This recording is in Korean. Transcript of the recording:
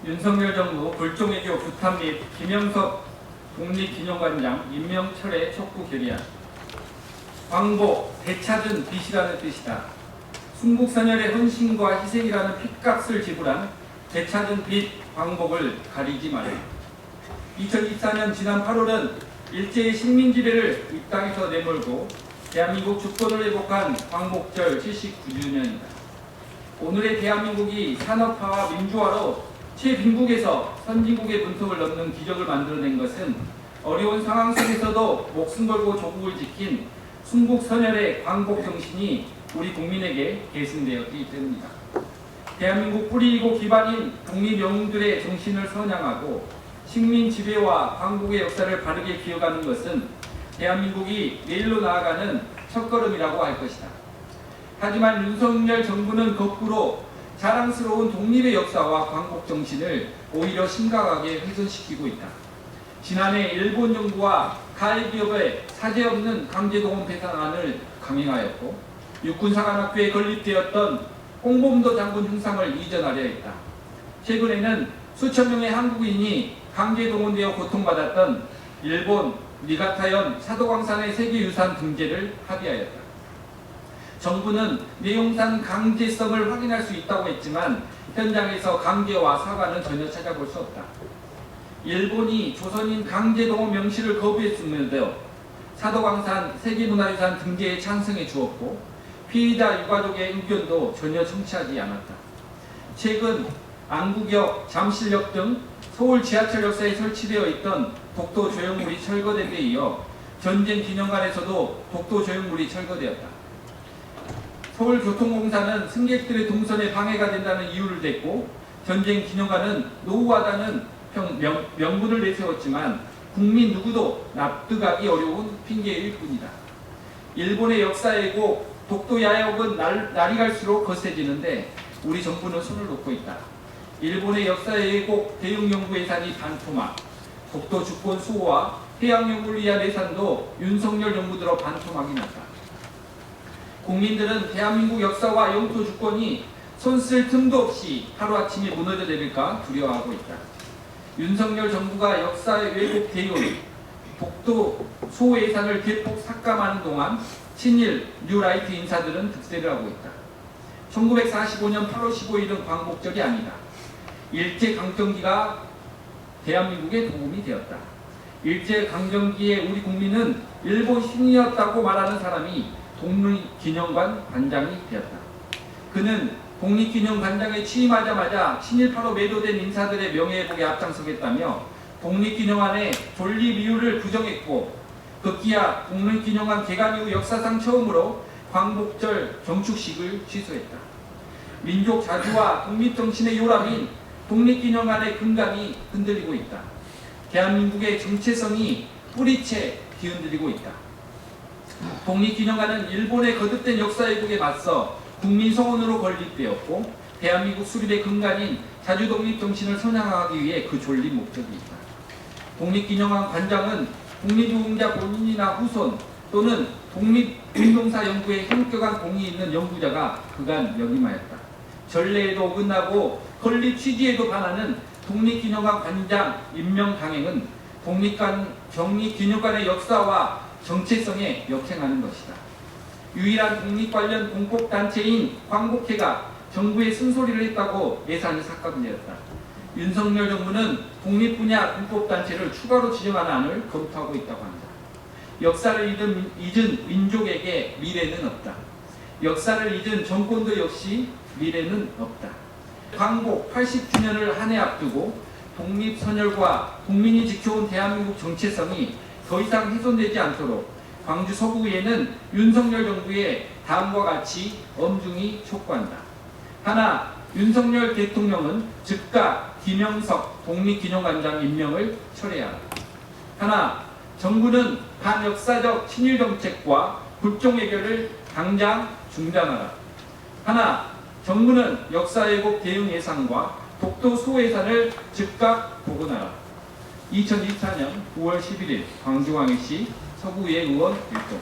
윤석열 정부 불종외교 부탄 및 김영석 독립기념관장 임명 철회 촉구 결의안. 광복, 되찾은 빛이라는 뜻이다. 순국선열의 헌신과 희생이라는 핏값을 지불한 되찾은 빛 광복을 가리지 마라. 2024년 지난 8월은 일제의 식민지배를 이 땅에서 내몰고 대한민국 주권을 회복한 광복절 79주년이다. 오늘의 대한민국이 산업화와 민주화로 최빈국에서 선진국의 문턱을 넘는 기적을 만들어낸 것은 어려운 상황 속에서도 목숨 걸고 조국을 지킨 순국선열의 광복 정신이 우리 국민에게 계승되었기 때문이다. 대한민국 뿌리이고 기반인 독립영웅들의 정신을 선양하고 식민 지배와 광복의 역사를 바르게 기억하는 것은 대한민국이 내일로 나아가는 첫걸음이라고 할 것이다. 하지만 윤석열 정부는 거꾸로 자랑스러운 독립의 역사와 광복 정신을 오히려 심각하게 훼손시키고 있다. 지난해 일본 정부와 가해기업의 사죄 없는 강제동원 배상안을 강행하였고 육군사관학교에 건립되었던 홍범도 장군 흉상을 이전하려 했다. 최근에는 수천 명의 한국인이 강제동원되어 고통받았던 일본 니가타현 사도광산의 세계유산 등재를 합의하였다. 정부는 내용상 강제성을 확인할 수 있다고 했지만 현장에서 강제와 사과는 전혀 찾아볼 수 없다. 일본이 조선인 강제동원 명시를 거부했음에도 사도광산 세계문화유산 등재에 찬성해 주었고 피해자 유가족의 의견도 전혀 청취하지 않았다. 최근 안국역, 잠실역 등 서울 지하철 역사에 설치되어 있던 독도 조형물이 철거됨에 이어 전쟁기념관에서도 독도 조형물이 철거되었다. 서울교통공사는 승객들의 동선에 방해가 된다는 이유를 댔고 전쟁기념관은 노후하다는 명분을 내세웠지만 국민 누구도 납득하기 어려운 핑계일 뿐이다. 일본의 역사 왜곡, 독도 야욕은 날이 갈수록 거세지는데 우리 정부는 손을 놓고 있다. 일본의 역사 왜곡 대응연구 예산이 반토막, 독도 주권 수호와 해양연구를 위한 예산도 윤석열 정부 들어 반토막이 났다. 국민들은 대한민국 역사와 영토 주권이 손쓸 틈도 없이 하루아침에 무너져 내릴까 두려워하고 있다. 윤석열 정부가 역사의 왜곡 대응, 독도 수호 예산을 대폭 삭감하는 동안 친일 뉴라이트 인사들은 득세를 하고 있다. 1945년 8월 15일은 광복절이 아니다. 일제강점기가 대한민국에 도움이 되었다. 일제강점기에 우리 국민은 일본 신이었다고 말하는 사람이 독립기념관 관장이 되었다. 그는 독립기념관장에 취임하자마자 친일파로 매도된 인사들의 명예회복에 앞장서겠다며 독립기념관의 존립 이유를 부정했고 급기야 독립기념관 개관 이후 역사상 처음으로 광복절 경축식을 취소했다. 민족 자주와 독립정신의 요람인 독립기념관의 근간이 흔들리고 있다. 대한민국의 정체성이 뿌리채 뒤흔들리고 있다. 독립기념관은 일본의 거듭된 역사 왜곡에 맞서 국민 성원으로 건립되었고 대한민국 수립의 근간인 자주독립정신을 선양하기 위해 그 존립 목적이 있다. 독립기념관 관장은 독립유공자 본인이나 후손 또는 독립운동사 연구에 현격한 공이 있는 연구자가 그간 역임하였다. 전례에도 어긋나고 건립 취지에도 반하는 독립기념관 관장 임명 강행은 독립기념관의 역사와 정체성에 역행하는 것이다. 유일한 독립 관련 공복단체인 광복회가 정부에 쓴소리를 했다고 예산이 삭감되었다. 윤석열 정부는 독립 분야 공복단체를 추가로 지정하는 안을 검토하고 있다고 한다. 역사를 잊은 민족에게 미래는 없다. 역사를 잊은 정권도 역시 미래는 없다. 광복 80주년을 한 해 앞두고 독립선열과 국민이 지켜온 대한민국 정체성이 더 이상 훼손되지 않도록 광주 서구의회는 윤석열 정부에 다음과 같이 엄중히 촉구한다. 하나, 윤석열 대통령은 즉각 김영석 독립기념관장 임명을 철회하라. 하나, 정부는 반역사적 친일정책과 불종외교를 당장 중단하라. 하나, 정부는 역사 왜곡 대응 예산과 독도 수호 예산을 즉각 복원하라. 2024년 9월 11일 광주광역시 서구의회 의원 일동.